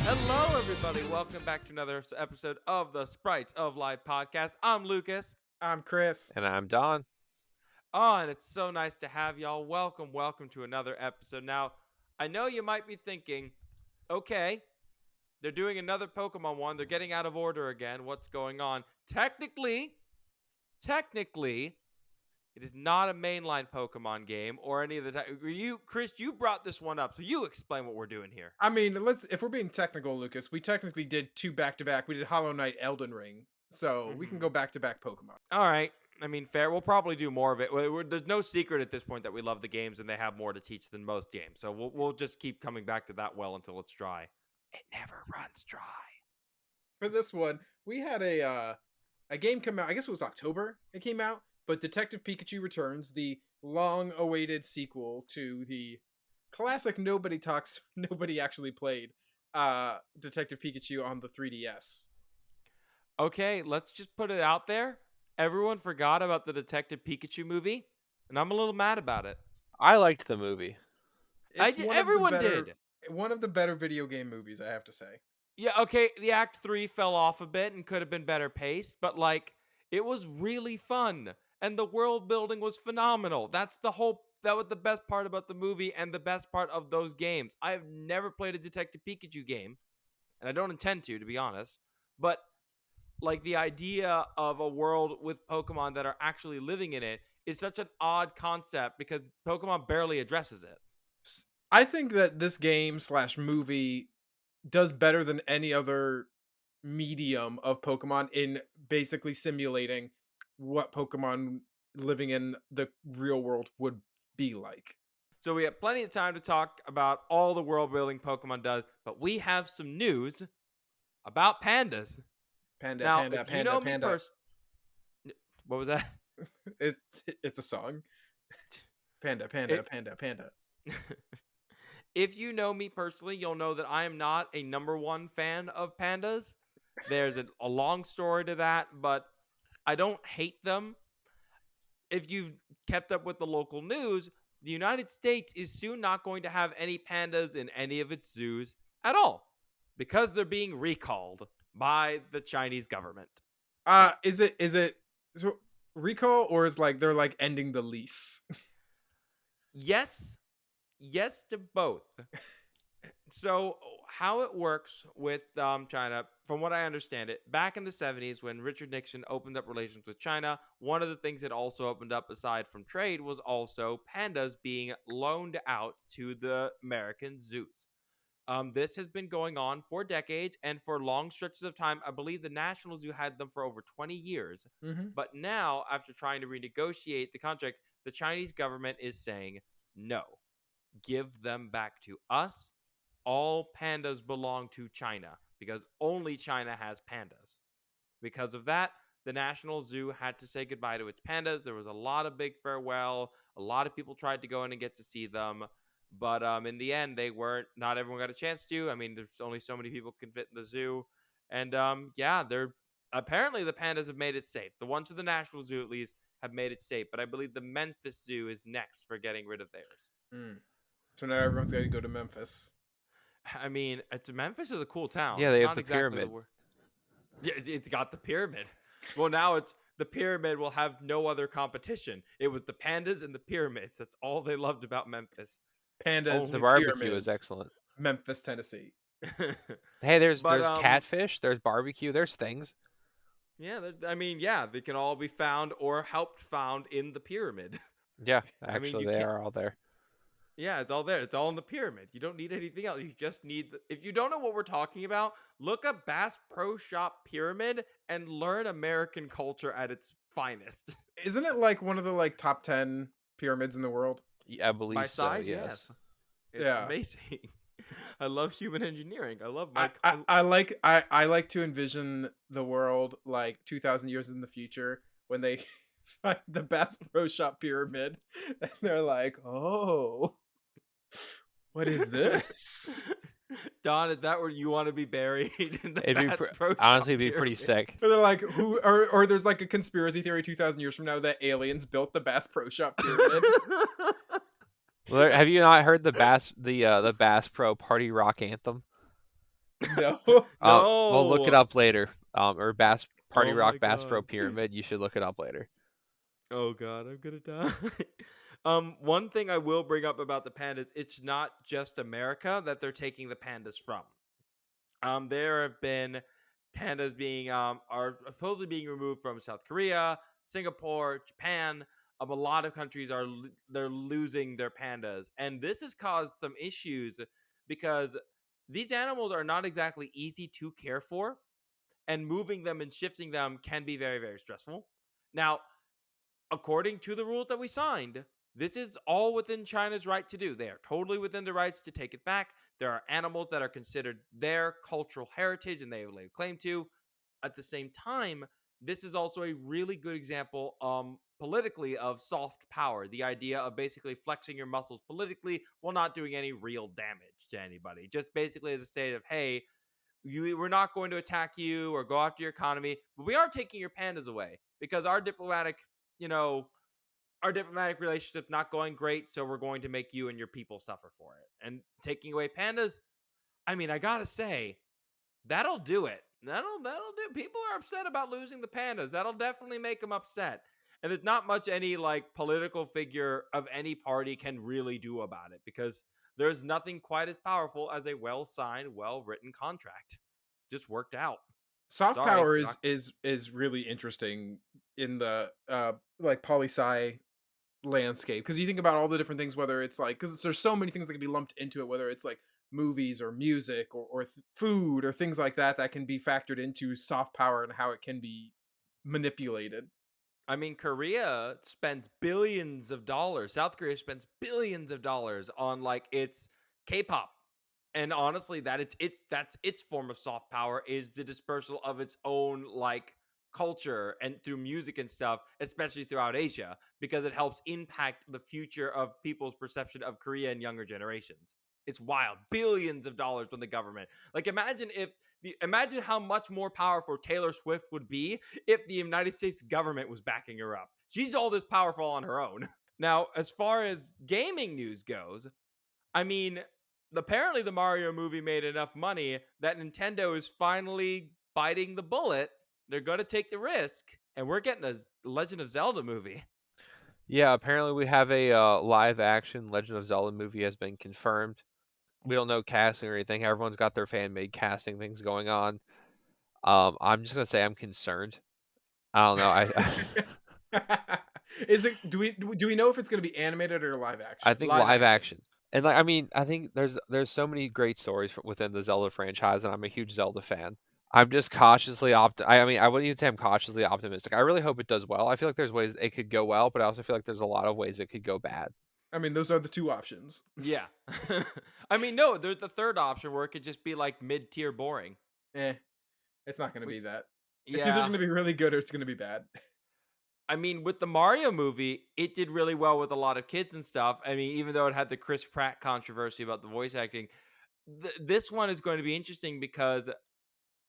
Hello, everybody. Welcome back to another episode of the Sprites of Life podcast. I'm Lucas. I'm Chris. And I'm Don. Oh, and it's so nice to have y'all. Welcome to another episode. Now, I know you might be thinking, okay, they're doing another Pokemon one. They're getting out of order again. What's going on? Technically, it is not a mainline Pokemon game or any of the time. Chris, you brought this one up, so you explain what we're doing here. I mean, if we're being technical, Lucas, we technically did two back-to-back. We did Hollow Knight, Elden Ring. So we can go back-to-back Pokemon. All right. I mean, fair. We'll probably do more of it. There's no secret at this point that we love the games and they have more to teach than most games. So we'll just keep coming back to that well until it's dry. It never runs dry. For this one, we had a game come out. I guess it was October it came out. But Detective Pikachu Returns, the long-awaited sequel to the classic nobody actually played Detective Pikachu on the 3DS. Okay, let's just put it out there. Everyone forgot about the Detective Pikachu movie, and I'm a little mad about it. I liked the movie. Everyone did. One of the better video game movies, I have to say. Yeah, okay, the Act 3 fell off a bit and could have been better paced, but it was really fun. And the world building was phenomenal. That was the best part about the movie and the best part of those games. I have never played a Detective Pikachu game, and I don't intend to be honest. But the idea of a world with Pokemon that are actually living in it is such an odd concept because Pokemon barely addresses it. I think that this game/movie does better than any other medium of Pokemon in basically simulating what Pokemon living in the real world would be like. So we have plenty of time to talk about all the world building Pokemon does, but we have some news about pandas. Panda. What was that? It's a song. Panda. If you know me personally, you'll know that I am not a number one fan of pandas. There's a long story to that, but I don't hate them. If you've kept up with the local news, the United States is soon not going to have any pandas in any of its zoos at all because they're being recalled by the Chinese government. Is it so recall, or is they're ending the lease? Yes to both. So how it works with China, from what I understand it, back in the 70s when Richard Nixon opened up relations with China, one of the things that also opened up aside from trade was also pandas being loaned out to the American zoos. This has been going on for decades and for long stretches of time. I believe the National Zoo had them for over 20 years. Mm-hmm. But now, after trying to renegotiate the contract, the Chinese government is saying, no, give them back to us. All pandas belong to China because only China has pandas. Because of that, the National Zoo had to say goodbye to its pandas. There was a lot of big farewell. A lot of people tried to go in and get to see them. But in the end, not everyone got a chance to. I mean, there's only so many people can fit in the zoo. And apparently the pandas have made it safe. The ones at the National Zoo, at least, have made it safe. But I believe the Memphis Zoo is next for getting rid of theirs. So now everyone's got to go to Memphis. I mean, Memphis is a cool town. Yeah, they have the pyramid. Yeah, it's got the pyramid. Well, now the pyramid will have no other competition. It was the pandas and the pyramids. That's all they loved about Memphis. Pandas. The barbecue is excellent. Memphis, Tennessee. Hey, there's catfish. There's barbecue. There's things. Yeah, they can all be found or helped found in the pyramid. Yeah, actually, they are all there. Yeah, it's all there. It's all in the pyramid. You don't need anything else. You just need if you don't know what we're talking about, look up Bass Pro Shop Pyramid and learn American culture at its finest. Isn't it one of the top 10 pyramids in the world? Yeah, I believe by size, so, yes. It's amazing. I love human engineering. I love I like to envision the world 2,000 years in the future when they find the Bass Pro Shop Pyramid and they're like, oh, what is this? Don, is that where you want to be buried? In the honestly, it'd be pretty sick. Or they're like, or there's a conspiracy theory 2,000 years from now that aliens built the Bass Pro Shop Pyramid. Well, have you not heard the Bass Pro Party Rock anthem? No. We'll look it No. up later. Or Party Oh my Rock Bass Pro god. Pyramid. You should look it up later. Oh god, I'm gonna die. One thing I will bring up about the pandas, it's not just America that they're taking the pandas from. There have been pandas being are supposedly being removed from South Korea, Singapore, Japan. A lot of countries are they're losing their pandas, and this has caused some issues because these animals are not exactly easy to care for, and moving them and shifting them can be very, very stressful. Now, according to the rules that we signed, this is all within China's right to do. They are totally within the rights to take it back. There are animals that are considered their cultural heritage and they lay claim to. At the same time, this is also a really good example politically of soft power. The idea of basically flexing your muscles politically while not doing any real damage to anybody. Just basically as a state of, hey, we're not going to attack you or go after your economy, but we are taking your pandas away because you know, our diplomatic relationship's not going great, so we're going to make you and your people suffer for it. And taking away pandas, I mean, I gotta say, that'll do it. That'll do. People are upset about losing the pandas. That'll definitely make them upset. And there's not much any like political figure of any party can really do about it because there's nothing quite as powerful as a well-signed, well-written contract. Just worked out. Soft Sorry, power we're not. is really interesting in the like poli sci landscape, because you think about all the different things, whether it's like, because there's so many things that can be lumped into it, whether it's like movies or music or food or things like that that can be factored into soft power and how it can be manipulated. I mean, Korea spends billions of dollars. South Korea spends billions of dollars on like its K-pop. And honestly, that's its form of soft power is the dispersal of its own like culture and through music and stuff, especially throughout Asia, because it helps impact the future of people's perception of Korea and younger generations. It's wild. Billions of dollars from the government. Like imagine how much more powerful Taylor Swift would be if the United States government was backing her up. She's all this powerful on her own. Now, as far as gaming news goes, I mean, apparently the Mario movie made enough money that Nintendo is finally biting the bullet. They're going to take the risk, and we're getting a Legend of Zelda movie. Yeah, apparently we have a live action Legend of Zelda movie has been confirmed. We don't know casting or anything. Everyone's got their fan made casting things going on. I'm just gonna say I'm concerned. I don't know. Is it, do we know if it's going to be animated or live I action? think Live live action. action. And like I mean, I think there's so many great stories within the Zelda franchise, and I'm a huge Zelda fan. I'm just cautiously I mean, I wouldn't even say I'm cautiously optimistic. I really hope it does well. I feel like there's ways it could go well, but I also feel like there's a lot of ways it could go bad. I mean, those are the two options. Yeah. I mean, no, there's the third option where it could just be like mid tier boring. Eh, it's not going to be Which, that. It's either yeah. going to be really good or it's going to be bad. I mean, with the Mario movie, it did really well with a lot of kids and stuff. I mean, even though it had the Chris Pratt controversy about the voice acting, this one is going to be interesting because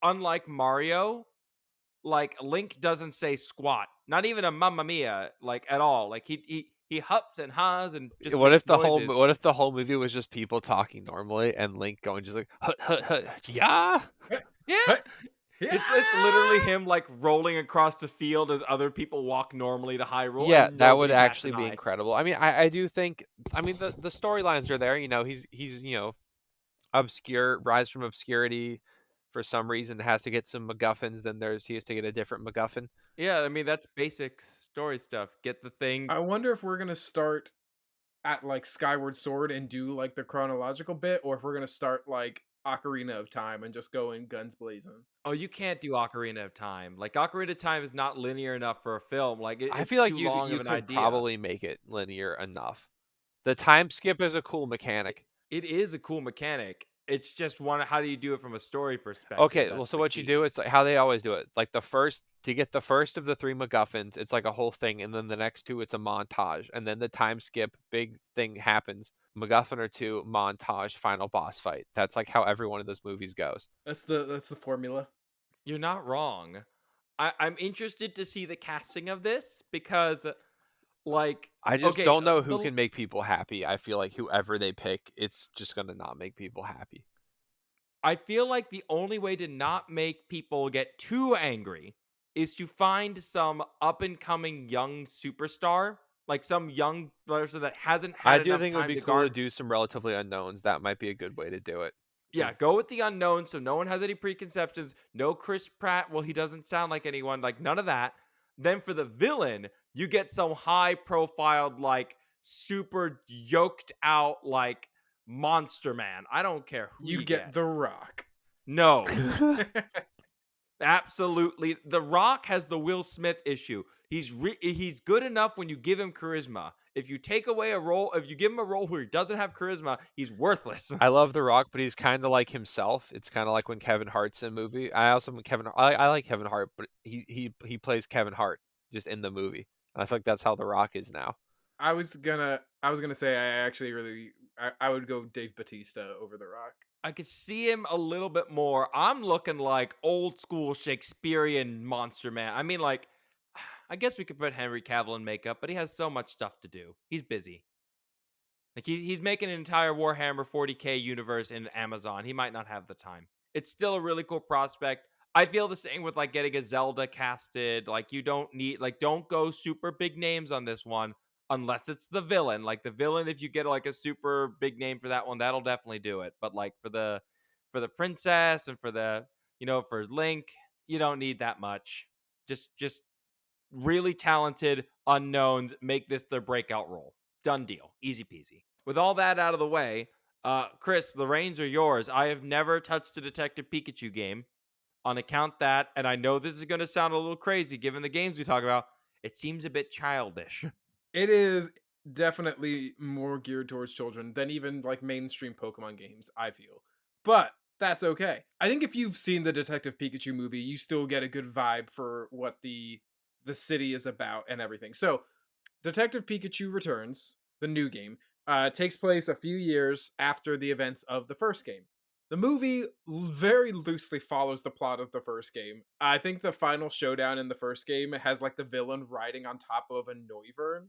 unlike Mario, like Link doesn't say squat, not even a mamma mia, like at all. Like he hups and ha's and just makes noises. What if the whole movie was just people talking normally and Link going just like hut hut hut yeah? Yeah, Yeah. it's literally him like rolling across the field as other people walk normally to Hyrule, Yeah, and that would nobody bats actually an be eye. incredible. I mean, I do think I mean the storylines are there. You know, he's obscure, rise from obscurity for some reason has to get some MacGuffins. Then he has to get a different MacGuffin. Yeah, I mean that's basic story stuff. Get the thing. I wonder if we're going to start at like Skyward Sword and do like the chronological bit, or if we're going to start like Ocarina of Time and just go in guns blazing. Oh, you can't do Ocarina of Time. Like Ocarina of Time is not linear enough for a film. Like I it's feel like too long you of an could idea. probably make it linear enough. The time skip is a cool It, mechanic. it is a cool mechanic. It's just one. How do you do it from a story perspective? Okay, well, That's so the what you key. do, it's like how they always do it. Like the first to get the first of the three MacGuffins, it's like a whole thing, and then the next two, it's a montage, and then the time skip, big thing happens. MacGuffin or two, montage, final boss fight. That's like how every one of those movies goes. That's the formula. You're not wrong. I'm interested to see the casting of this because, like, I just okay, don't know who the can make people happy. I feel like whoever they pick, it's just gonna not make people happy. I feel like the only way to not make people get too angry is to find some up and coming young superstar, like some young person that hasn't I had do enough think it would time be to cool to guard. do some relatively unknowns. That might be a good way to do it. Yeah, Because go with the unknown so no one has any preconceptions. No Chris Pratt. Well, he doesn't sound like anyone, like none of that. Then for the villain, you get some high profiled, like super yoked out, like monster man. I don't care who You you get get. The Rock. No, absolutely. The Rock has the Will Smith issue. He's good enough when you give him charisma. If you take away a role, if you give him a role where he doesn't have charisma, he's worthless. I love The Rock, but he's kind of like himself. It's kind of like when Kevin Hart's in a movie. I also Kevin. I like Kevin Hart, but he plays Kevin Hart just in the movie. And I feel like that's how The Rock is now. I was gonna say I would go Dave Bautista over The Rock. I could see him a little bit more. I'm looking like old school Shakespearean monster man. I mean, like, I guess we could put Henry Cavill in makeup, but he has so much stuff to do. He's busy. Like he's making an entire Warhammer 40K universe in Amazon. He might not have the time. It's still a really cool prospect. I feel the same with like getting a Zelda casted. Like you don't need like don't go super big names on this one unless it's the villain. Like the villain, if you get like a super big name for that one, that'll definitely do it. But like for the princess and for the for Link, you don't need that much. Just really talented unknowns make this their breakout role. Done deal. Easy peasy. With all that out of the way, Chris, the reins are yours. I have never touched a Detective Pikachu game on account that, and I know this is going to sound a little crazy given the games we talk about, it seems a bit childish. It is definitely more geared towards children than even like mainstream Pokemon games, I feel. But that's okay. I think if you've seen the Detective Pikachu movie, you still get a good vibe for what the city is about and everything. So, Detective Pikachu Returns, the new game, takes place a few years after the events of the first game. The movie very loosely follows the plot of the first game. I think the final showdown in the first game has like the villain riding on top of a Noivern.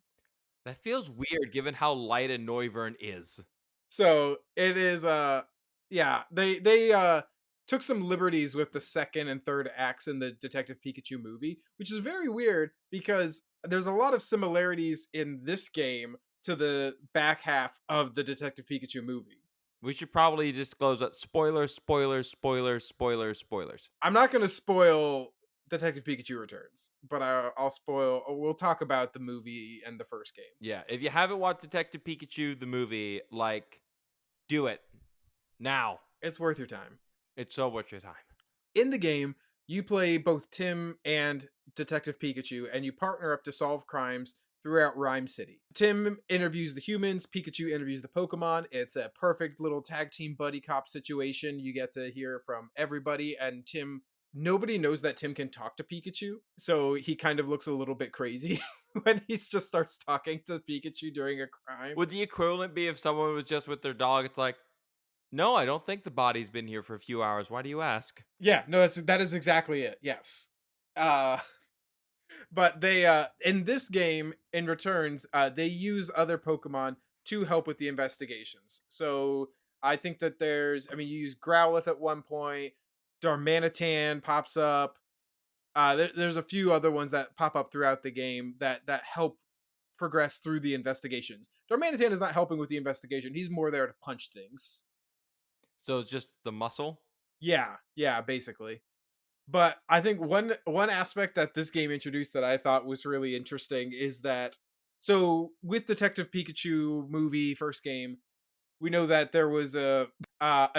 That feels weird given how light a Noivern is. So it is yeah, they took some liberties with the second and third acts in the Detective Pikachu movie, which is very weird because there's a lot of similarities in this game to the back half of the Detective Pikachu movie. We should probably disclose that spoilers, spoilers, spoilers, spoilers, spoilers. I'm not going to spoil Detective Pikachu Returns, but I'll spoil. We'll talk about the movie and the first game. Yeah, if you haven't watched Detective Pikachu the movie, like do it now. It's worth your time. It's so worth your time. In the game, you play both Tim and Detective Pikachu, and you partner up to solve crimes throughout Rhyme City. Tim interviews the humans, Pikachu interviews the Pokemon. It's a perfect little tag team buddy cop situation. You get to hear from everybody, and nobody knows that Tim can talk to Pikachu, so he kind of looks a little bit crazy when he just starts talking to Pikachu during a crime. Would the equivalent be if someone was just with their dog? It's like, no, I don't think the body's been here for a few hours. Why do you ask? Yeah, no, that is exactly it. Yes. Uh but they in this game in returns they use other Pokemon to help with the investigations. So I think that you use Growlithe at one point, Darmanitan pops up. There's a few other ones that pop up throughout the game that help progress through the investigations. Darmanitan is not helping with the investigation, he's more there to punch things. So it's just the muscle. Yeah, basically. But I think one aspect that this game introduced that I thought was really interesting is that, so with Detective Pikachu movie first game, we know that there was a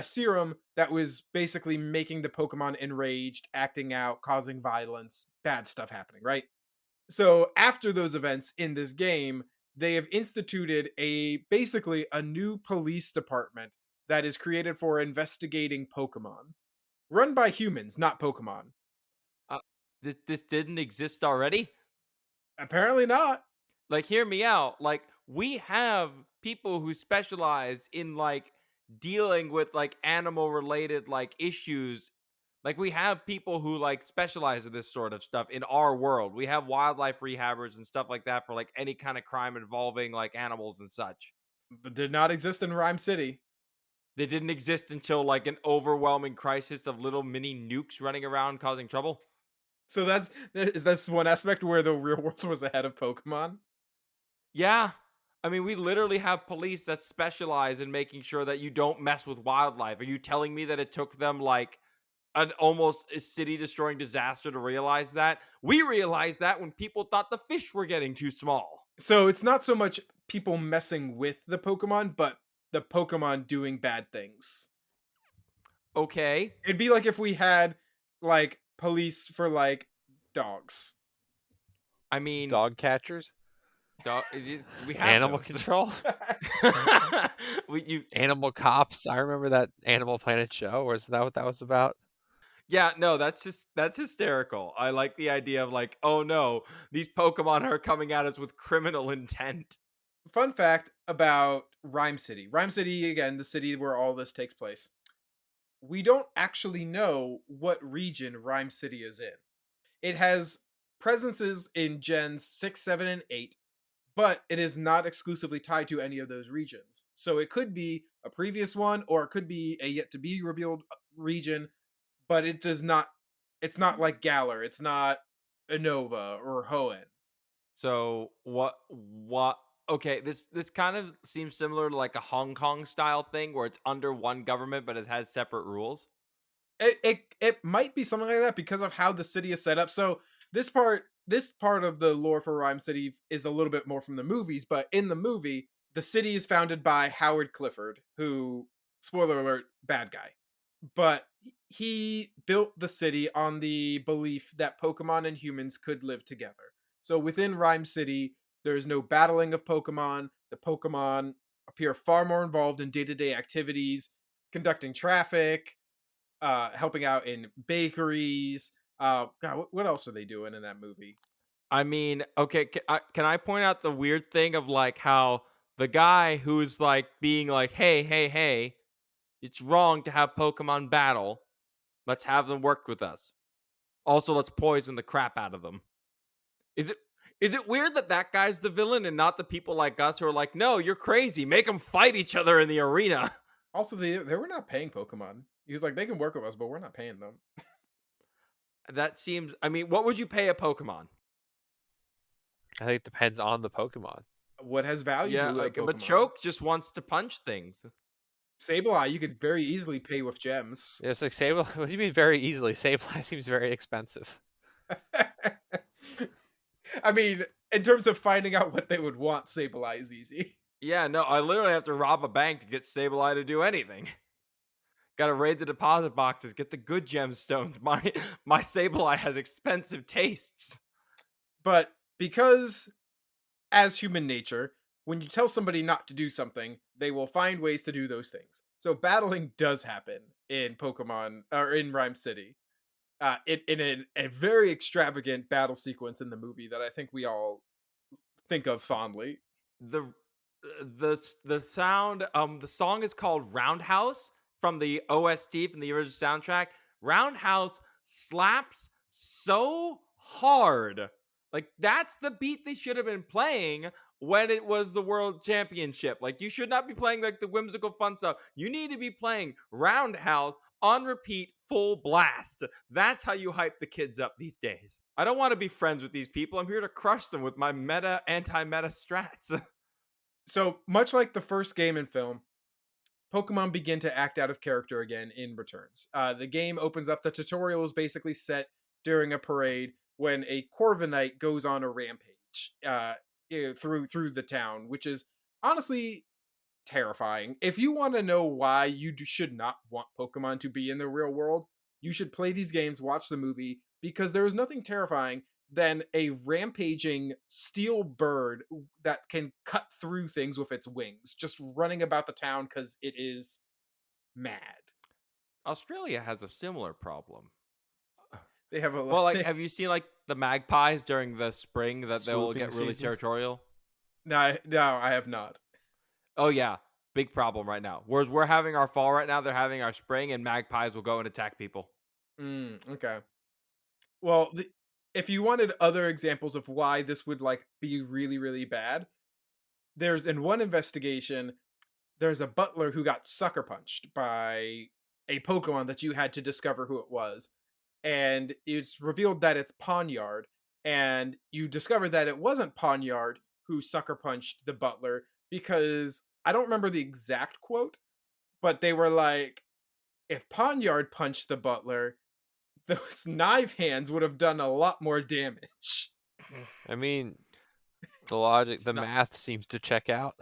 serum that was basically making the Pokemon enraged, acting out, causing violence, bad stuff happening, right? So after those events in this game, they have instituted basically a new police department that is created for investigating Pokemon, run by humans, not Pokemon. Uh, this didn't exist already. Apparently not. Like, hear me out. Like, we have people who specialize in like dealing with like animal related like issues. Like, we have people who like specialize in this sort of stuff in our world. We have wildlife rehabbers and stuff like that for like any kind of crime involving like animals and such. But did not exist in Rhyme City. They didn't exist until like an overwhelming crisis of little mini nukes running around causing trouble. So that's one aspect where the real world was ahead of Pokemon. Yeah. I mean, we literally have police that specialize in making sure that you don't mess with wildlife. Are you telling me that it took them like an almost city destroying disaster to realize that? We realized that when people thought the fish were getting too small. So it's not so much people messing with the Pokemon, but the Pokemon doing bad things. Okay. It'd be like if we had like police for like dogs. I mean, Dog catchers, we have animal those. control, You animal cops. I remember that Animal Planet show. Or is that what that was about? Yeah, no, that's hysterical. I like the idea of like, oh no, these Pokemon are coming at us with criminal intent. Fun fact about Rhyme City. Rhyme City, again, the city where all this takes place. We don't actually know what region Rhyme City is in. It has presences in Gens 6, 7, and 8, but it is not exclusively tied to any of those regions. So it could be a previous one, or it could be a yet to be revealed region, but it does not. It's not like Galar. It's not Unova or Hoenn. So what okay, this kind of seems similar to like a Hong Kong style thing where it's under one government but it has separate rules. It might be something like that because of how the city is set up. So this part of the lore for Rhyme City is a little bit more from the movies, but in the movie, the city is founded by Howard Clifford, who, spoiler alert, bad guy. But he built the city on the belief that Pokemon and humans could live together. So within Rhyme City, there's no battling of Pokemon. The Pokemon appear far more involved in day-to-day activities, conducting traffic, helping out in bakeries. God, what else are they doing in that movie? I mean, okay, can I point out the weird thing of like how the guy who's like being like, "Hey, hey, hey, it's wrong to have Pokemon battle. Let's have them work with us. Also, let's poison the crap out of them." Is it is it weird that that guy's the villain and not the people like us who are like, "No, you're crazy. Make them fight each other in the arena." Also, they were not paying Pokemon. He was like, they can work with us, but we're not paying them. That seems I mean, what would you pay a Pokemon? I think it depends on the Pokemon. What has value Yeah, to a like but Pokemon? Choke just wants to punch things. Sableye, you could very easily pay with gems. Yeah, it's like Sable. What do you mean very easily? Sableye seems very expensive. I mean, in terms of finding out what they would want, Sableye is easy. Yeah, no, I literally have to rob a bank to get Sableye to do anything. Got to raid the deposit boxes, get the good gemstones. My Sableye has expensive tastes. But because, as human nature, when you tell somebody not to do something, they will find ways to do those things. So battling does happen in Pokemon or in Rhyme City. In a very extravagant battle sequence in the movie that I think we all think of fondly. the the sound the song is called Roundhouse from the OST from the original soundtrack. Roundhouse slaps so hard. Like that's the beat they should have been playing when it was the world championship. Like you should not be playing like the whimsical fun stuff. You need to be playing Roundhouse on repeat full blast. That's how you hype the kids up these days. I don't want to be friends with these people. I'm here to crush them with my meta anti-meta strats. So much like the first game and film, Pokemon begin to act out of character again in Returns. The game opens up. The tutorial is basically set during a parade when a Corviknight goes on a rampage through the town, which is honestly terrifying. If you want to know why you should not want Pokemon to be in the real world, you should play these games, watch the movie, because there is nothing terrifying than a rampaging steel bird that can cut through things with its wings, just running about the town because it is mad. Australia has a similar problem. They have Well, like, a have you seen like the magpies during the spring that they will Swooping get really season. territorial? no, I have not. Oh yeah, big problem right now. Whereas we're having our fall right now, they're having our spring, and magpies will go and attack people. Okay. Well, if you wanted other examples of why this would like be really really bad, there's in one investigation there's a butler who got sucker punched by a Pokemon that you had to discover who it was. And it's revealed that it's Pawnyard. And you discover that it wasn't Pawnyard who sucker punched the butler because I don't remember the exact quote, but they were like, if Pawnyard punched the butler, those knife hands would have done a lot more damage. I mean, the logic, It's the not math seems to check out.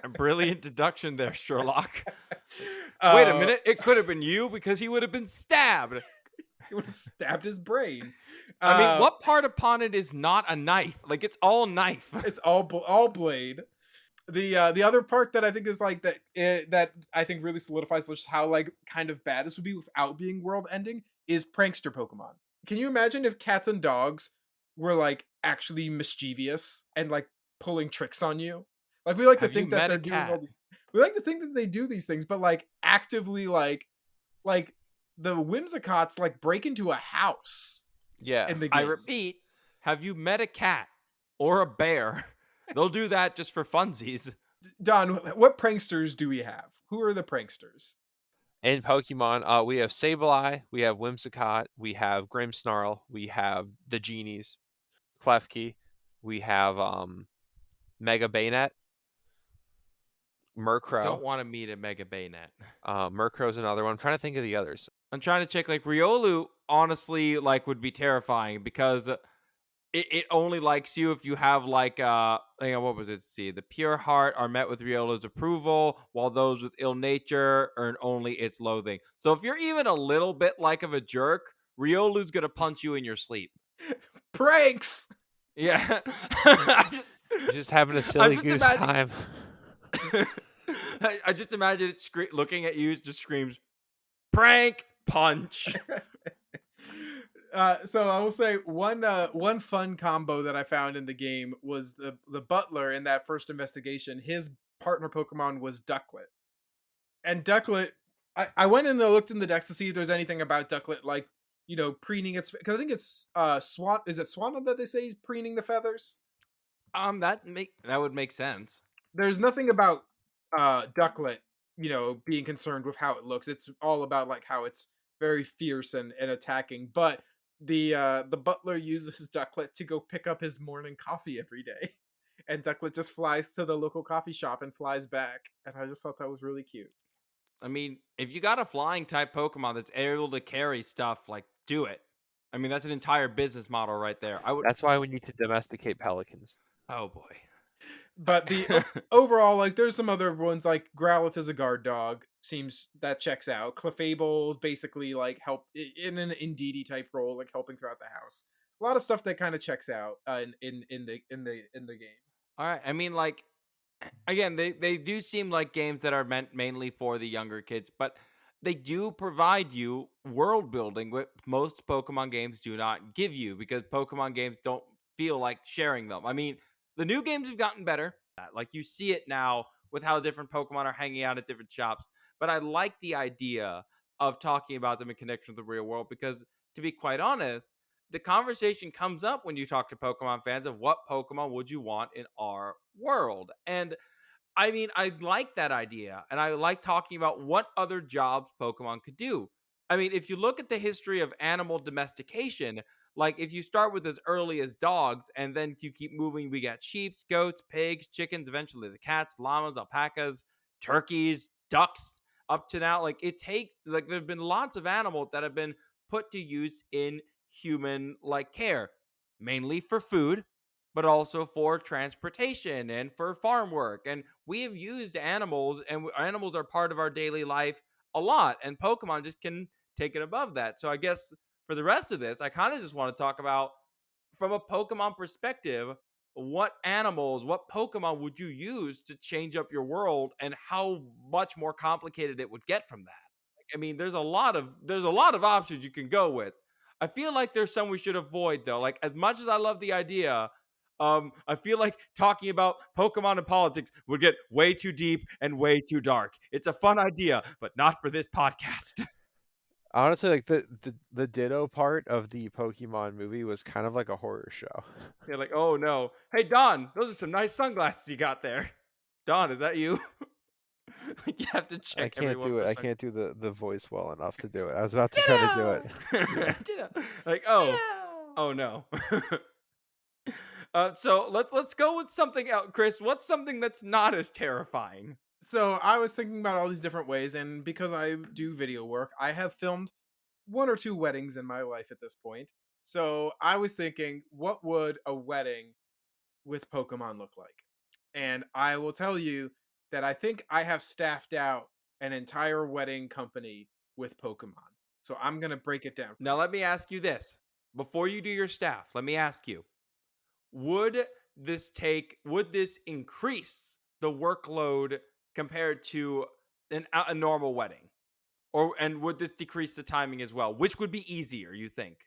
a brilliant deduction there, Sherlock. Wait a Uh, minute, it could have been you because he would have been stabbed. he would have stabbed his brain. I mean, what part upon it is not a knife? Like it's all knife. It's all blade. The other part that I think is like that I think really solidifies just how like kind of bad this would be without being world ending is prankster Pokemon. Can you imagine if cats and dogs were like actually mischievous and like pulling tricks on you? Like we like to Have you think that met they're a doing all cat? these. We like to think that they do these things, but like actively like the Whimsicots like break into a house Yeah. in the I game. repeat, have you met a cat or a bear? They'll do that just for funsies. Don, what pranksters do we have? Who are the pranksters? In Pokemon, we have Sableye, we have Whimsicott, we have Grimmsnarl, we have the Genies, Klefki, we have Mega Bayonet, Don't Murkrow. want to meet a Mega Bayonet. Murkrow's another one. I'm trying to think of the others. I'm trying to check. Like Riolu, honestly, like would be terrifying because it only likes you if you have like hang on, what was it? Let's see, the pure heart are met with Riola's approval, while those with ill nature earn only its loathing. So if you're even a little bit like of a jerk, Riolu's gonna punch you in your sleep. Pranks. Yeah. Just having a I'm silly just goose imagining. time. I just imagine it looking at you, just screams, "Prank punch!" So I will say one fun combo that I found in the game was the butler in that first investigation. His partner Pokemon was Ducklet, and Ducklet. I went and looked in the decks to see if there's anything about Ducklet, like preening its. Because I think it's Swan. Is it Swanna that they say is preening the feathers? That would make sense. There's nothing about Ducklet, being concerned with how it looks. It's all about like how it's very fierce and attacking. But the butler uses Ducklet to go pick up his morning coffee every day. And Ducklet just flies to the local coffee shop and flies back. And I just thought that was really cute. I mean, if you got a flying type Pokemon that's able to carry stuff, like do it. I mean, that's an entire business model right there. I would. That's why we need to domesticate pelicans. Oh boy. But overall, like there's some other ones like Growlithe is a guard dog. Seems that checks out. Clefable is basically like help in an Indeedee type role, like helping throughout the house. A lot of stuff that kind of checks out in the game. All right. I mean, like, again, they do seem like games that are meant mainly for the younger kids, but they do provide you world building, which most Pokemon games do not give you because Pokemon games don't feel like sharing them. I mean, the new games have gotten better. Like, you see it now with how different Pokemon are hanging out at different shops. But I like the idea of talking about them in connection with the real world because, to be quite honest, the conversation comes up when you talk to Pokemon fans of what Pokemon would you want in our world. And I mean, I like that idea, and I like talking about what other jobs Pokemon could do. I mean, if you look at the history of animal domestication, like if you start with as early as dogs, and then you keep moving, we got sheep, goats, pigs, chickens, eventually the cats, llamas, alpacas, turkeys, ducks, up to now. Like it takes, like there've been lots of animals that have been put to use in human like care, mainly for food, but also for transportation and for farm work. And we have used animals, and animals are part of our daily life a lot. And Pokemon just can take it above that. So I guess for the rest of this, I kind of just want to talk about from a Pokemon perspective, what animals, what Pokemon would you use to change up your world, and how much more complicated it would get from that? I mean, there's a lot of options you can go with. I feel like there's some we should avoid though. Like as much as I love the idea, I feel like talking about Pokemon and politics would get way too deep and way too dark. It's a fun idea, but not for this podcast. Honestly, like the Ditto part of the Pokemon movie was kind of like a horror show. They're like, oh no, hey Don, those are some nice sunglasses you got there. Don, is that you? You have to I check can't everyone do for it. I something. can't do the voice well enough to do it. I was about to try to do it. Yeah. Like, oh no. So let's go with something else, Chris. What's something that's not as terrifying? So I was thinking about all these different ways, and because I do video work, I have filmed one or two weddings in my life at this point. So I was thinking, what would a wedding with Pokemon look like? And I will tell you that I think I have staffed out an entire wedding company with Pokemon. So I'm gonna break it down for Now you. let me ask you this: before you do your staff, let me ask you: would would this increase the workload compared to a normal wedding, and would this decrease the timing as well? Which would be easier, you think?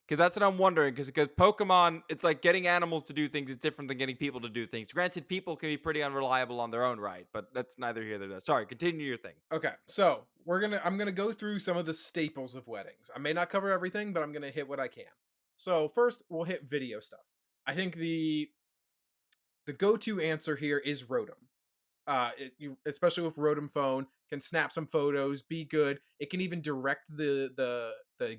Because that's what I'm wondering. Because Pokemon, it's like getting animals to do things is different than getting people to do things. Granted, people can be pretty unreliable on their own right, but that's neither here nor there. Sorry, continue your thing. Okay, so I'm gonna go through some of the staples of weddings. I may not cover everything, but I'm gonna hit what I can. So first, we'll hit video stuff. I think the go-to answer here is Rotom. Especially with Rotom phone, can snap some photos, be good. It can even direct the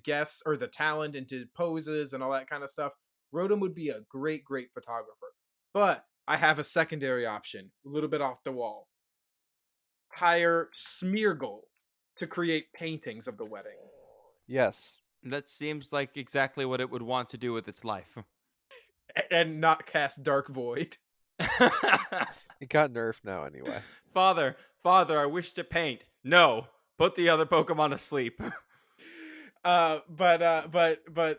guests or the talent into poses and all that kind of stuff. Rotom would be a great photographer. But I have a secondary option, a little bit off the wall. Hire Smeargle to create paintings of the wedding. Yes. That seems like exactly what it would want to do with its life. And not cast Dark Void. It got nerfed now anyway. Father, I wish to paint. No, put the other Pokemon asleep. But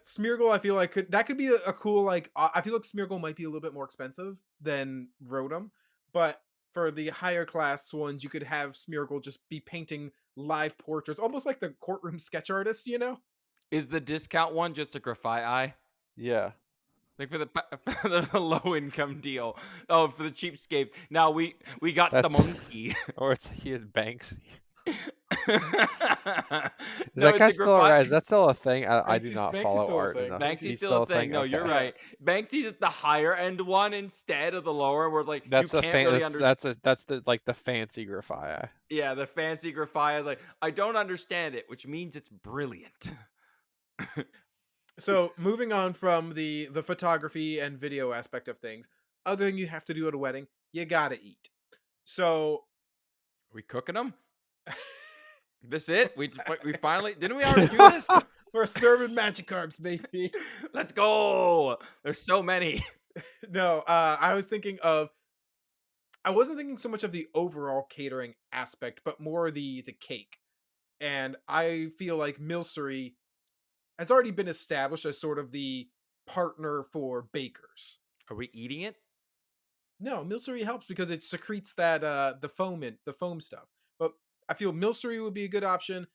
Smeargle, I feel like could be a cool like. I feel like Smeargle might be a little bit more expensive than Rotom, but for the higher class ones, you could have Smeargle just be painting live portraits, almost like the courtroom sketch artist, you know. Is the discount one just a graphite eye? Yeah. Like for the low income deal. Oh, for the cheapskate. Now we got the That's monkey. or it's he is Banks. Is No, that it's guy a still graphite. around? Is that still a thing? I do not Banksy's follow still a art thing. enough. Banksy's He's still a still a thing. thing. No, you're Okay. right. Banksy's is the higher end one instead of the lower, where like you That's the can't really understand. that's the like the fancy graphite. Yeah, the fancy graphite is like I don't understand it, which means it's brilliant. So moving on from the photography and video aspect of things, other thing you have to do at a wedding, you gotta eat. So Are we cooking them? This it? We finally didn't we already do this? we're serving Magikarps, baby. Let's go. There's so many. No, I wasn't thinking so much of the overall catering aspect, but more the cake. And I feel like Milcery has already been established as sort of the partner for bakers. Are we eating it? No, Milcery helps because it secretes that the foam stuff. But I feel Milcery would be a good option.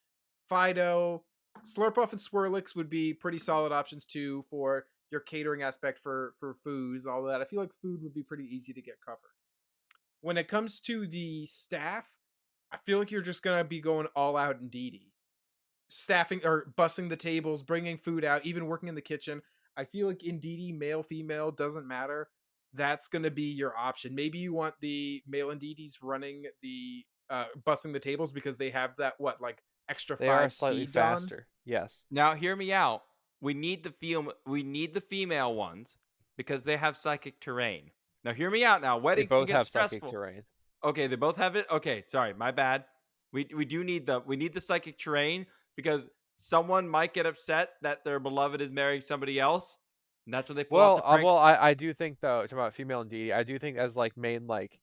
Fido, Slurpuff, and Swirlix would be pretty solid options too for your catering aspect for foods, all that. I feel like food would be pretty easy to get covered. When it comes to the staff, I feel like you're just gonna be going all out in Didi. Staffing or bussing the tables, bringing food out, even working in the kitchen. I feel like in Didi, male, female, doesn't matter. That's gonna be your option. Maybe you want the male Didis running the bussing the tables because they have that what like extra They are 5 slightly speed on. faster. Yes. Now hear me out. We need the female ones because they have psychic terrain. Now hear me out now. They Weddings can both get have psychic stressful. terrain. Okay, they both have it. Okay, sorry, my bad. We do need the psychic terrain because someone might get upset that their beloved is marrying somebody else, and that's when they pull out the pranks. I do think though, talking about female and DD, I do think as like main like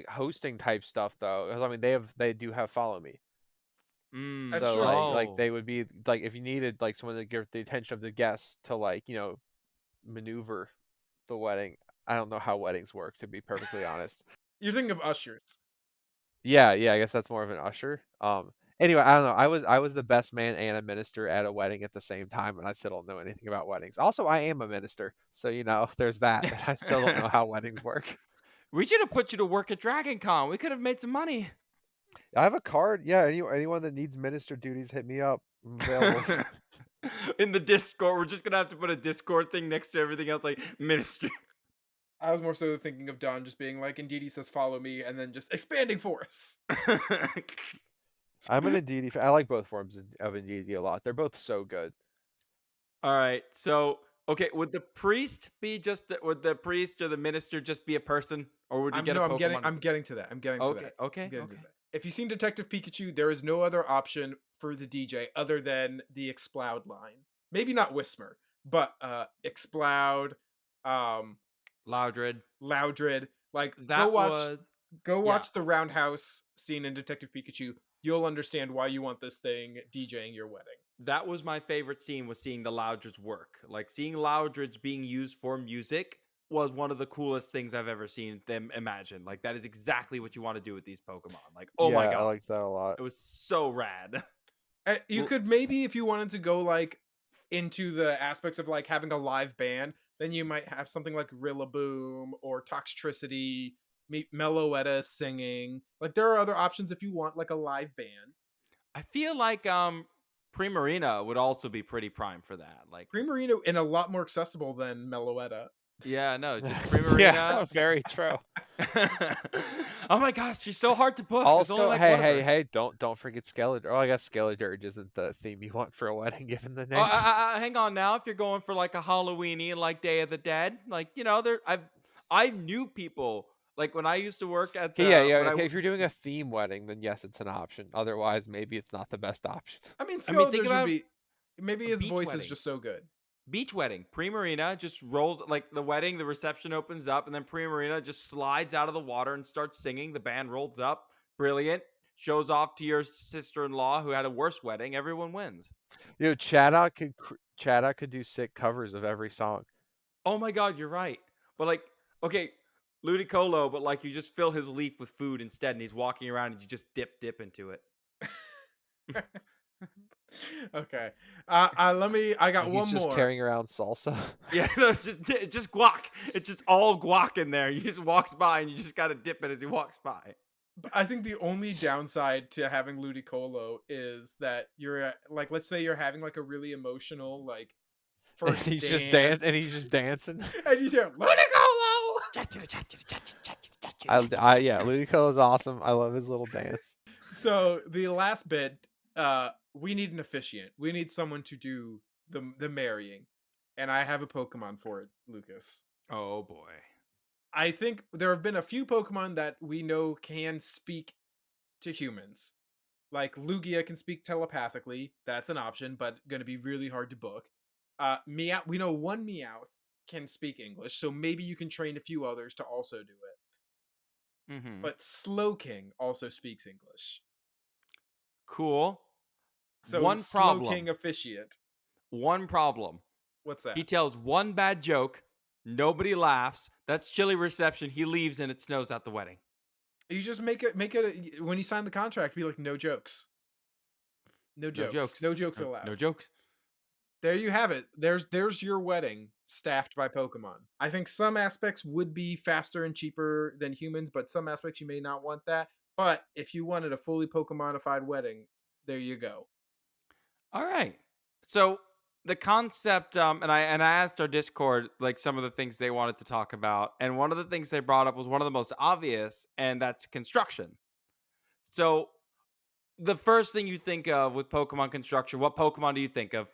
hosting type stuff though, because I mean they do have follow me. That's So true. like Oh, they would be like if you needed like someone to give the attention of the guests to like maneuver the wedding. I don't know how weddings work to be perfectly honest. You're thinking of ushers. Yeah, I guess that's more of an usher. Anyway, I don't know. I was the best man and a minister at a wedding at the same time, and I still don't know anything about weddings. Also, I am a minister, so there's that. But I still don't know how weddings work. we should have put you to work at Dragon Con. We could have made some money. I have a card. Yeah, anyone that needs minister duties, hit me up. I'm available. In the Discord, we're just gonna have to put a Discord thing next to everything else, like ministry. I was more so thinking of Don just being like, Indeedee says follow me, and then just expanding force. I'm an Indeedee fan. I like both forms of Indeedee a lot. They're both so good. All right. So, okay, would the priest would the priest or the minister just be a person, or would you I'm get a no, I'm getting Pokemon? I'm getting to that. I'm getting to Okay, that. I'm okay, getting to okay. that. If you've seen Detective Pikachu, there is no other option for the DJ other than the Exploud line. Maybe not Whisper, but Exploud, um, Loudred. Loudred. Like That was go yeah. watch the roundhouse scene in Detective Pikachu. You'll understand why you want this thing DJing your wedding. That was my favorite scene, was seeing the Loudreds work. Like seeing Loudreds being used for music was one of the coolest things I've ever seen them imagine. Like that is exactly what you want to do with these Pokemon. Like, oh Yeah, my I god. liked that a lot. It was so rad. You could maybe, if you wanted to go like into the aspects of like having a live band, then you might have something like Rillaboom or Toxtricity, Meloetta singing. Like there are other options if you want like a live band. I feel like Primarina would also be pretty prime for that. Like Primarina and a lot more accessible than Meloetta. yeah, no, just Yeah, Primarina. very true. Oh my gosh, she's so hard to book. There's only Also, like hey, one of hey, her. hey, don't forget Skeletor. Oh, I guess Skeletor isn't the theme you want for a wedding, given the Oh, name. hang on now. If you're going for like a Halloweeny, like Day of the Dead, like there, I knew people like when I used to work at Okay, yeah, the yeah. when I Okay, if you're doing a theme wedding, then yes, it's an option. Otherwise, maybe it's not the best option. I mean, I mean think Skeletor's would about be maybe a his beach voice is wedding. just so good. Beach wedding. Primarina just rolls like the wedding, the reception opens up, and then Primarina just slides out of the water and starts singing. The band rolls up. Brilliant. Shows off to your sister-in-law who had a worse wedding. Everyone wins. Chaddock could do sick covers of every song. Oh my god, you're right. But like, okay, Ludicolo, but like you just fill his leaf with food instead, and he's walking around and you just dip into it. Okay. Let me. I got And he's one just more. carrying around salsa. Yeah, no, it's just guac. It's just all guac in there. He just walks by and you just gotta dip it as he walks by. I think the only downside to having Ludicolo is that you're like, let's say you're having like a really emotional like and first he's just dance, and he's just dancing. and you hear Ludicolo. Yeah, Ludicolo is awesome. I love his little dance. So the last bit, we need an officiant. We need someone to do the marrying, and I have a Pokemon for it, Lucas. Oh boy. I think there have been a few Pokemon that we know can speak to humans. Like Lugia can speak telepathically. That's an option, but going to be really hard to book. Meow, we know one Meowth can speak English, so maybe you can train a few others to also do it. Mm-hmm. But Slowking also speaks English. Cool. So One problem. Slowking officiate. One problem. What's He that? tells one bad joke. Nobody laughs. That's chilly reception. He leaves and it snows at the wedding. You just make it when you sign the contract, be like, no jokes. No No jokes. jokes. No jokes No, allowed. no jokes. There you have it. There's your wedding staffed by Pokemon. I think some aspects would be faster and cheaper than humans, but some aspects you may not want that. But if you wanted a fully Pokemonified wedding, there you go. All right. So the concept, and I asked our Discord like some of the things they wanted to talk about, and one of the things they brought up was one of the most obvious, and that's construction. So the first thing you think of with Pokemon construction, what Pokemon do you think of?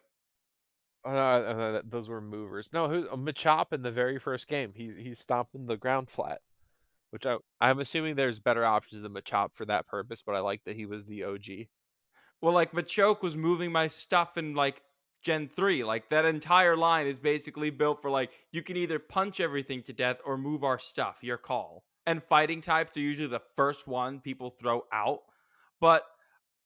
Those were movers. No, Machop in the very first game. He's stomping the ground flat. Which I'm assuming there's better options than Machop for that purpose, but I like that he was the OG. Well, like Machoke was moving my stuff in like Gen 3. Like that entire line is basically built for like you can either punch everything to death or move our stuff, your call. And fighting types are usually the first one people throw out. But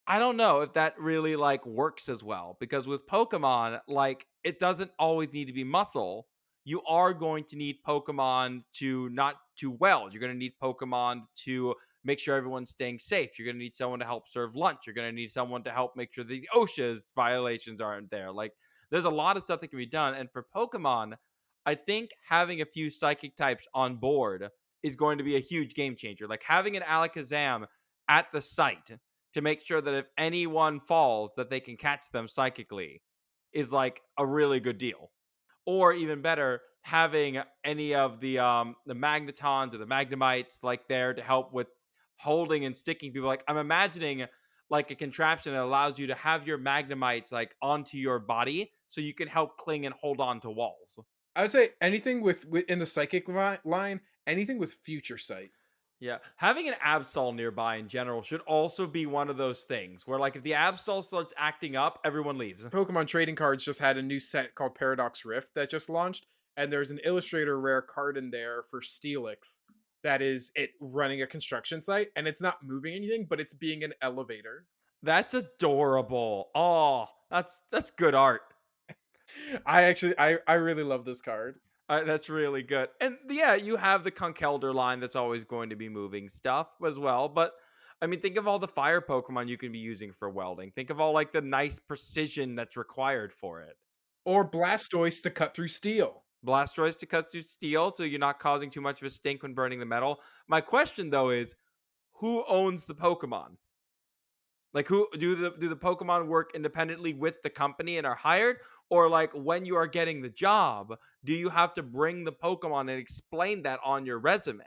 I don't know if that really like works as well because with Pokemon, like it doesn't always need to be muscle. You are going to need Pokemon to not to weld. You're going to need Pokemon to make sure everyone's staying safe. You're going to need someone to help serve lunch. You're going to need someone to help make sure the OSHA's violations aren't there. Like there's a lot of stuff that can be done. And for Pokemon, I think having a few psychic types on board is going to be a huge game changer. Like having an Alakazam at the site to make sure that if anyone falls that they can catch them psychically is like a really good deal. or even better, having any of the magnetons or the magnemites like there to help with holding and sticking people. Like I'm imagining like a contraption that allows you to have your magnemites like onto your body so you can help cling and hold on to walls. I would say anything with in the psychic line, anything with future sight. Yeah, having an Absol nearby in general should also be one of those things where, like, if the Absol starts acting up, everyone leaves. Pokemon trading cards just had a new set called Paradox Rift that just launched, and there's an Illustrator rare card in there for Steelix that is it running a construction site, and it's not moving anything, but it's being an elevator. That's adorable. Oh, that's good art. I really love this card. That's really good. And yeah, you have the Conkeldurr line that's always going to be moving stuff as well. But I mean, think of all the fire Pokemon you can be using for welding. Think of all like the nice precision that's required for it. Or Blastoise to cut through steel. Blastoise to cut through steel, so you're not causing too much of a stink when burning the metal. My question though is, who owns the Pokemon? Like, who do the Pokemon work independently with the company and are hired, or like when you are getting the job, do you have to bring the Pokemon and explain that on your resume?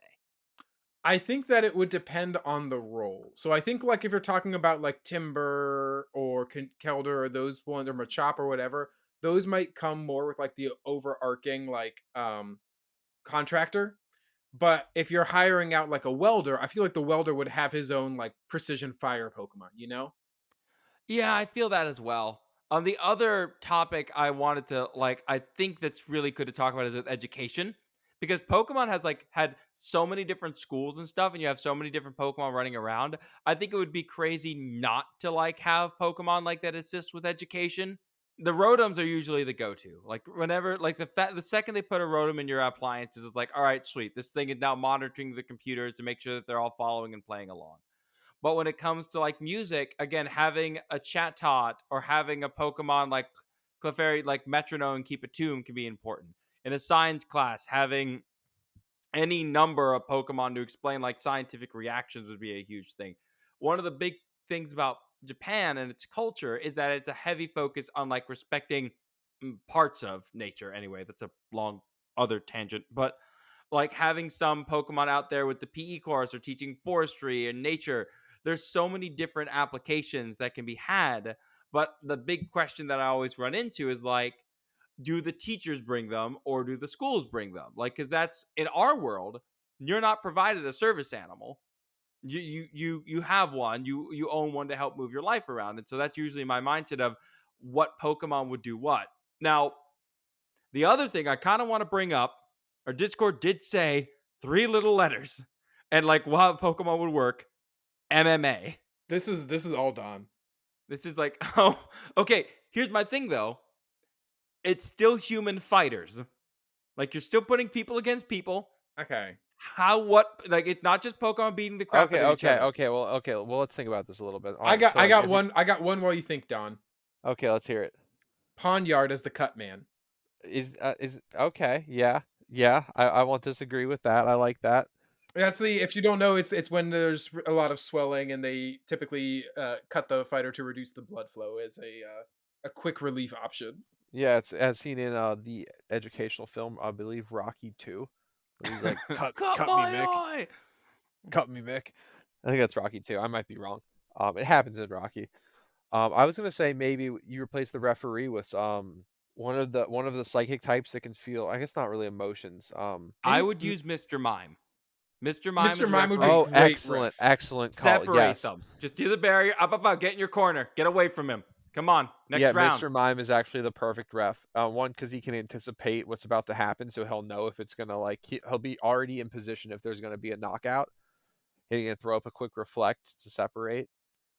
I think that it would depend on the role. So I think like if you're talking about like Timber or Kelder or those ones or Machop or whatever, those might come more with like the overarching like contractor. But if you're hiring out like a welder, I feel like the welder would have his own like precision fire Pokemon, you know? Yeah, I feel that as well. The other topic I wanted to like, I think that's really good to talk about is with education, because Pokemon has like had so many different schools and stuff, and you have so many different Pokemon running around. I think it would be crazy not to like have Pokemon like that assist with education. The Rotoms are usually the go-to. Like whenever, like the second they put a Rotom in your appliances, it's like, all right, sweet. This thing is now monitoring the computers to make sure that they're all following and playing along. But when it comes to like music, again, having a Chatot or having a Pokemon like Clefairy, like Metronome and Keep a Tune can be important. In a science class, having any number of Pokemon to explain like scientific reactions would be a huge thing. One of the big things about Japan and its culture is that it's a heavy focus on like respecting parts of nature. Anyway, that's a long other tangent, but like having some Pokemon out there with the PE course or teaching forestry and nature. There's so many different applications that can be had. But the big question that I always run into is like, do the teachers bring them or do the schools bring them? Like, because that's in our world, you're not provided a service animal. You have one. You own one to help move your life around, and so that's usually my mindset of what Pokemon would do what. Now, the other thing I kind of want to bring up, our Discord did say three little letters, and like how Pokemon would work, MMA. This is all done. This is like, oh, okay. Here's my thing though. It's still human fighters. Like you're still putting people against people. Okay. How what like it's not just Pokemon beating the crap Okay, out of each other. okay. Well, let's think about this a little bit. All I right, got so I like, got one I got one while you think, Don. okay, let's hear it. Ponyard as the cut man. Is okay? Yeah, yeah. I won't disagree with that. I like that. That's the if you don't know, it's when there's a lot of swelling and they typically cut the fighter to reduce the blood flow as a quick relief option. Yeah, it's as seen in the educational film, I believe Rocky 2, where he's like, Cut cut me, my Mick, eye. cut me, Mick." I think that's Rocky 2. I might be wrong. It happens in Rocky. I was gonna say maybe you replace the referee with one of the psychic types that can feel. I guess not really emotions. I Maybe would use Mr. Mime. Mr. Mime Mr. as a Mime would be a referee. Oh, great excellent, ref. excellent call. Separate Yes. them. Just do the barrier. Up. Get in your corner. Get away from him. Come on. Yeah, Next round. Mr. Mime is actually the perfect ref. One, because he can anticipate what's about to happen, so he'll know if it's gonna like he'll be already in position if there's gonna be a knockout. He can throw up a quick reflect to separate,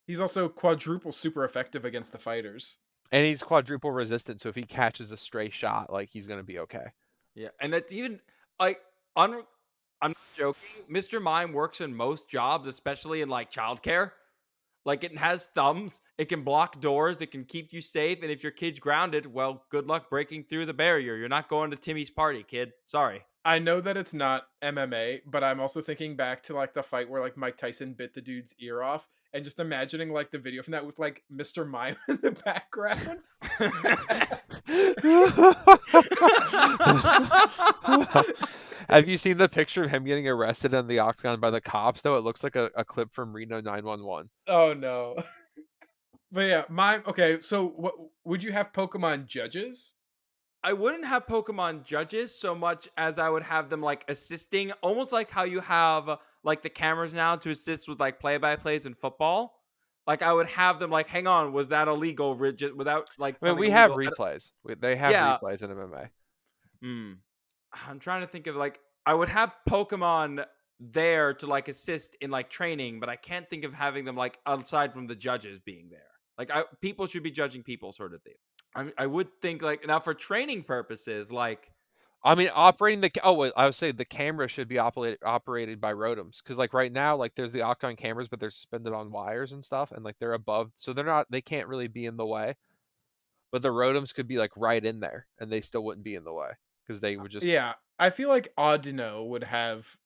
He's also quadruple super effective against the fighters. and he's quadruple resistant. So if he catches a stray shot, like he's gonna be okay. Yeah, and that's even like I'm not joking. Mr. Mime works in most jobs, especially in like childcare. Like it has thumbs, it can block doors, it can keep you safe, and if your kid's grounded, well, good luck breaking through the barrier. You're not going to Timmy's party, kid. Sorry. I know that it's not MMA, but I'm also thinking back to like the fight where like Mike Tyson bit the dude's ear off, and just imagining like the video from that with like Mr. Mime in the background. Have you seen the picture of him getting arrested in the octagon by the cops? Though it looks like a clip from Reno 911. Oh no. But yeah, okay, so what would you have Pokemon judges? I wouldn't have Pokemon judges so much as I would have them like assisting, almost like how you have like the cameras now to assist with like play-by-plays in football. Like I would have them like, hang on, was that illegal? Without like I mean, something we have illegal. replays. They have Yeah. replays in MMA. I'm trying to think of like I would have Pokemon there to like assist in like training, but I can't think of having them like aside from the judges being there. Like people should be judging people, sort of thing. I would think like now for training purposes, like I mean, operating the wait, I would say the camera should be operated by Rotoms because like right now, like there's the Octon cameras, but they're suspended on wires and stuff, and like they're above, so they can't really be in the way. But the Rotoms could be like right in there, and they still wouldn't be in the way because they would just. Yeah, I feel like Audino would have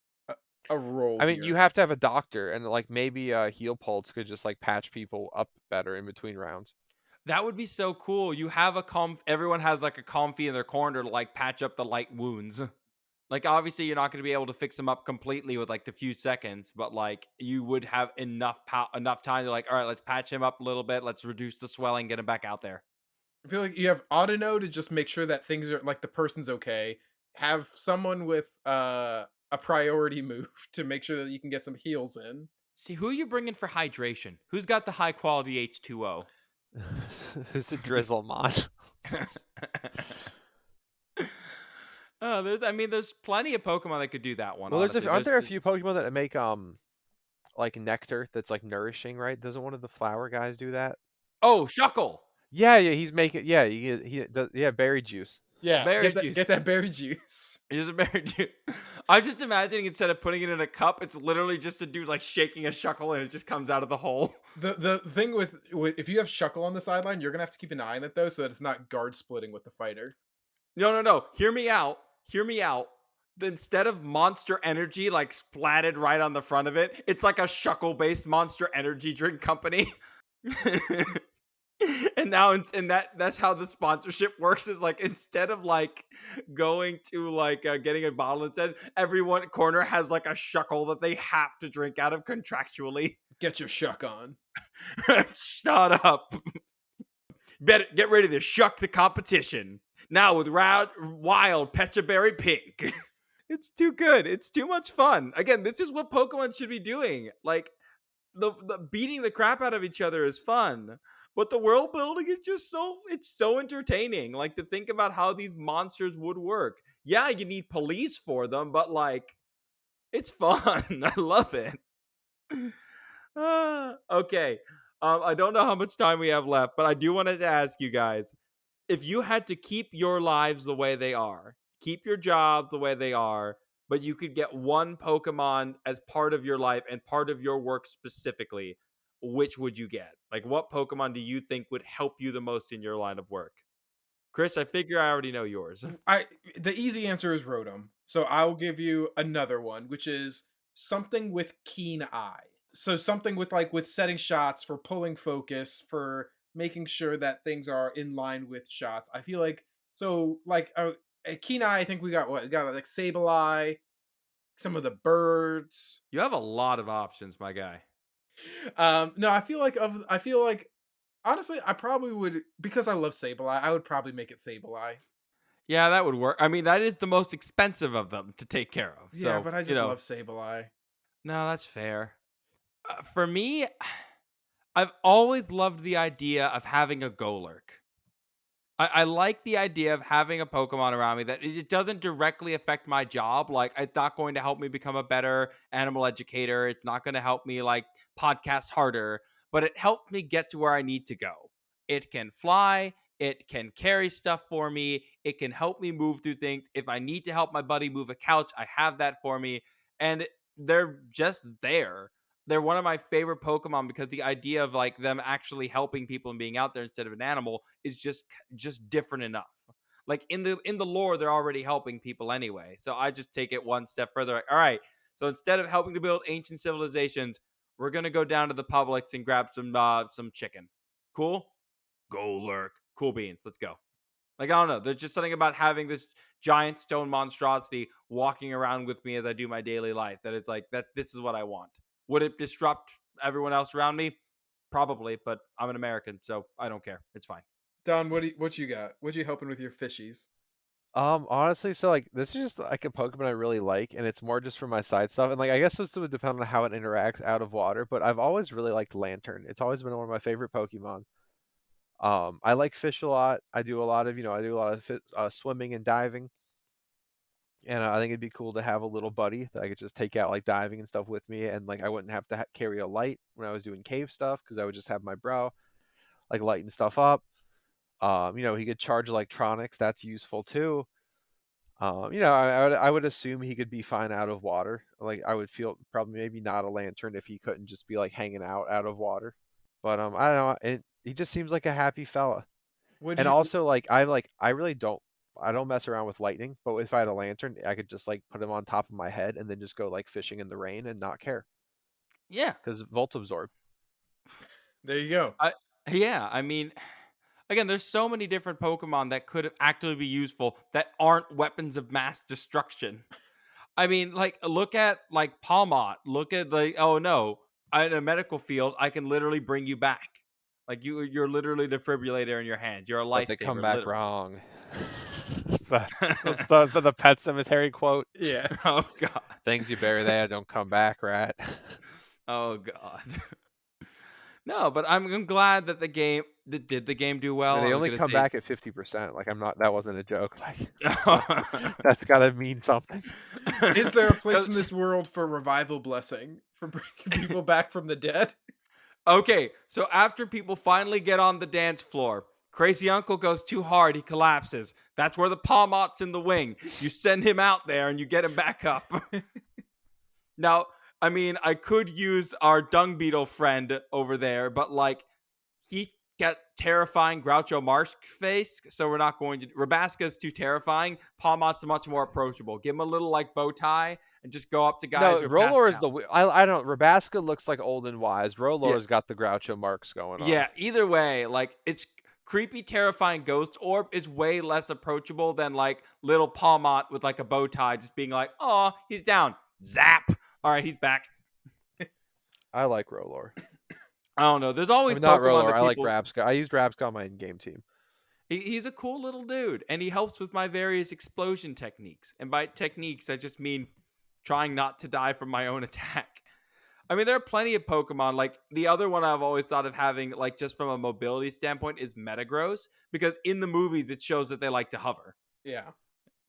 a role I mean, you here. have to have a doctor, and like maybe Heel Pulse could just like patch people up better in between rounds. that would be so cool. You have a everyone has like a comfy in their corner to like patch up the light wounds. Like obviously you're not going to be able to fix them up completely with like the few seconds, but like you would have enough time to like, all right, let's patch him up a little bit, let's reduce the swelling, get him back out there. I feel like you have Audino to just make sure that things are like the person's okay. Have someone with a priority move to make sure that you can get some heals in. See, who are you bringing for hydration? Who's got the high quality H2O? Who's the drizzle mod? Oh, there's plenty of Pokemon that could do that one. Well, Honestly, aren't there a few Pokemon that make like nectar that's like nourishing, right? Doesn't one of the flower guys do that? Oh, Shuckle, Yeah, he's making he does, yeah, berry juice. Yeah, berry juice. get that berry juice. It is a berry juice. I'm just imagining instead of putting it in a cup, it's literally just a dude like shaking a Shuckle and it just comes out of the hole. The thing with if you have Shuckle on the sideline, you're gonna have to keep an eye on it though, so that it's not guard splitting with the fighter. No. Hear me out. Hear me out. Instead of Monster Energy like splatted right on the front of it, it's like a Shuckle based Monster Energy drink company. And now that's how the sponsorship works is like instead of like going to like getting a bottle instead, everyone corner has like a Shuckle that they have to drink out of contractually. Get your Shuck on. Shut up. Better get ready to shuck the competition now with wild Pecha Berry Pink. It's too good. It's too much fun. Again, this is what Pokemon should be doing. Like the beating the crap out of each other is fun, but the world building is just so entertaining. Like to think about how these monsters would work. Yeah, you need police for them, but like it's fun. I love it. Okay. I don't know how much time we have left, but I do want to ask you guys if you had to keep your lives the way they are, keep your job the way they are, but you could get one Pokemon as part of your life and part of your work specifically, which would you get? Like, what Pokemon do you think would help you the most in your line of work? Chris, I figure I already know yours. The easy answer is Rotom. So I'll give you another one, which is something with keen eye. So something with setting shots, for pulling focus, for making sure that things are in line with shots. I feel like a keen eye. I think we got what we got like Sableye, some of the birds. You have a lot of options, my guy. No, I feel like honestly, I probably would, because I love Sableye. I would probably make it Sableye. Yeah, that would work. I mean, that is the most expensive of them to take care of. Yeah, So, but I just love Sableye. no, that's fair. For me, I've always loved the idea of having a Golurk. I like the idea of having a Pokemon around me that it doesn't directly affect my job. Like, it's not going to help me become a better animal educator. It's not going to help me, like, podcast harder, but it helped me get to where I need to go. It can fly. It can carry stuff for me. It can help me move through things. If I need to help my buddy move a couch, I have that for me. And they're just there. They're one of my favorite Pokemon because the idea of like them actually helping people and being out there instead of an animal is just different enough. Like in the lore, they're already helping people anyway. So I just take it one step further. Like, all right, so instead of helping to build ancient civilizations, we're gonna go down to the Publix and grab some chicken. Cool, go lurk. Cool beans. Let's go. Like, I don't know. There's just something about having this giant stone monstrosity walking around with me as I do my daily life that it's like that. This is what I want. Would it disrupt everyone else around me? Probably, but I'm an American, so I don't care. It's fine. Don, what you got? What you helping with your fishies? Honestly, so like this is just like a Pokemon I really like, and it's more just for my side stuff. And like I guess this would depend on how it interacts out of water, but I've always really liked Lantern. It's always been one of my favorite Pokemon. I like fish a lot. I do a lot of swimming and diving, and I think it'd be cool to have a little buddy that I could just take out like diving and stuff with me, and like I wouldn't have to carry a light when I was doing cave stuff because I would just have my bro like lighting stuff up. He could charge electronics. That's useful too. I would assume he could be fine out of water. Like I would feel probably maybe not a lantern if he couldn't just be like hanging out of water. But I don't know. He just seems like a happy fella. What do And you? also I really I don't mess around with lightning. But if I had a lantern, I could just like put him on top of my head and then just go like fishing in the rain and not care Yeah. because Volt Absorb. There you go. Yeah. I mean, again, there's so many different Pokemon that could actually be useful that aren't weapons of mass destruction. I mean, like, look at like Palmot. Look at the oh no, in a medical field, I can literally bring you back. Like you're literally the defibrillator in your hands. You're a But they come lifesaver, back literally. wrong. That's the Pet Cemetery quote. Yeah. Oh god. Things you bury there don't come back, rat. Oh god. No, but I'm glad that did the game do well. And I they was only gonna come say. back at 50%. Like I'm not. That wasn't a joke. Like that's gotta mean something. Is there a place in this world for revival blessing for bringing people back from the dead? Okay, so after people finally get on the dance floor, Crazy Uncle goes too hard, he collapses. That's where the Palmot's in the wing. You send him out there and you get him back up. Now, I mean, I could use our dung beetle friend over there, but like he got terrifying Groucho Marx face, so we're not going to. Rabaska's too terrifying. Palmot's much more approachable. Give him a little like bow tie and just go up to guys No, who are passed Rolor is out. I don't. Rabaska looks like old and wise. Yeah. Rolor's got the Groucho marks going on. Yeah, either way, like it's creepy, terrifying ghost orb is way less approachable than like little Palmot with like a bow tie just being like, oh, he's down. Zap. All right, he's back. I like Rolor. I don't know. There's I always mean, not Pokemon Rolor. that I like people. Rabsca. I used Rabsca on my in-game team. He's a cool little dude, and he helps with my various explosion techniques. And by techniques, I just mean trying not to die from my own attack. I mean, there are plenty of Pokemon. Like the other one I've always thought of having, like just from a mobility standpoint, is Metagross, because in the movies it shows that they like to hover. Yeah.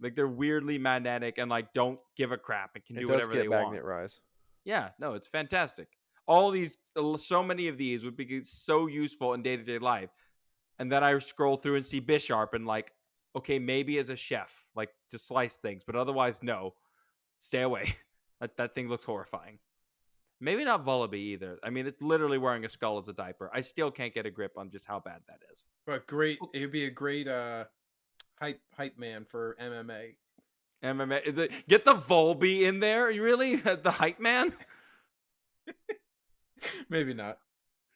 Like they're weirdly magnetic and like don't give a crap and can It do does whatever get they Magnet want. Rise. Yeah, no, it's fantastic. All these, so many of these would be so useful in day to day life. And then I scroll through and see Bisharp and like, okay, maybe as a chef, like to slice things, but otherwise, no, stay away. That thing looks horrifying. Maybe not Vullaby either. I mean, it's literally wearing a skull as a diaper. I still can't get a grip on just how bad that is. But great, it would be a great hype man for MMA. MMA, get the Volby in there. You really the hype man? Maybe not.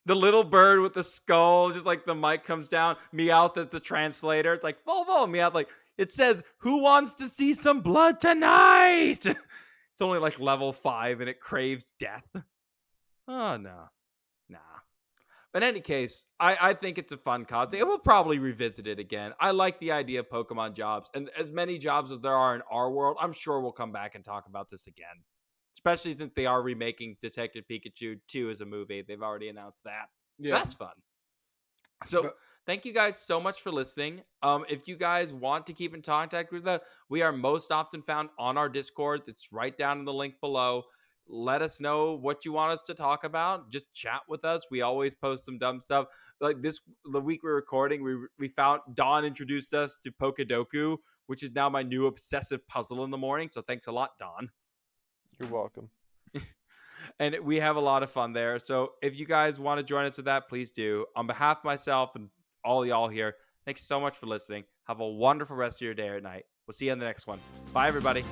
The little bird with the skull, just like the mic comes down, Meowth at the translator. It's like, Volvo, Meowth. Like, it says, who wants to see some blood tonight? It's only like level 5 and it craves death. Oh, no. Nah. But in any case, I think it's a fun concept. We'll probably revisit it again. I like the idea of Pokemon jobs. And as many jobs as there are in our world, I'm sure we'll come back and talk about this again. Especially since they are remaking Detective Pikachu 2 as a movie. They've already announced that. Yeah. That's fun. So thank you guys so much for listening. If you guys want to keep in contact with us, we are most often found on our Discord. It's right down in the link below. Let us know what you want us to talk about. Just chat with us. We always post some dumb stuff. Like the week we're recording, we found Dawn introduced us to Pokedoku, which is now my new obsessive puzzle in the morning. So thanks a lot, Dawn. You're welcome. And we have a lot of fun there. So if you guys want to join us with that, please do. On behalf of myself and all y'all here, thanks so much for listening. Have a wonderful rest of your day or night. We'll see you in the next one. Bye, everybody.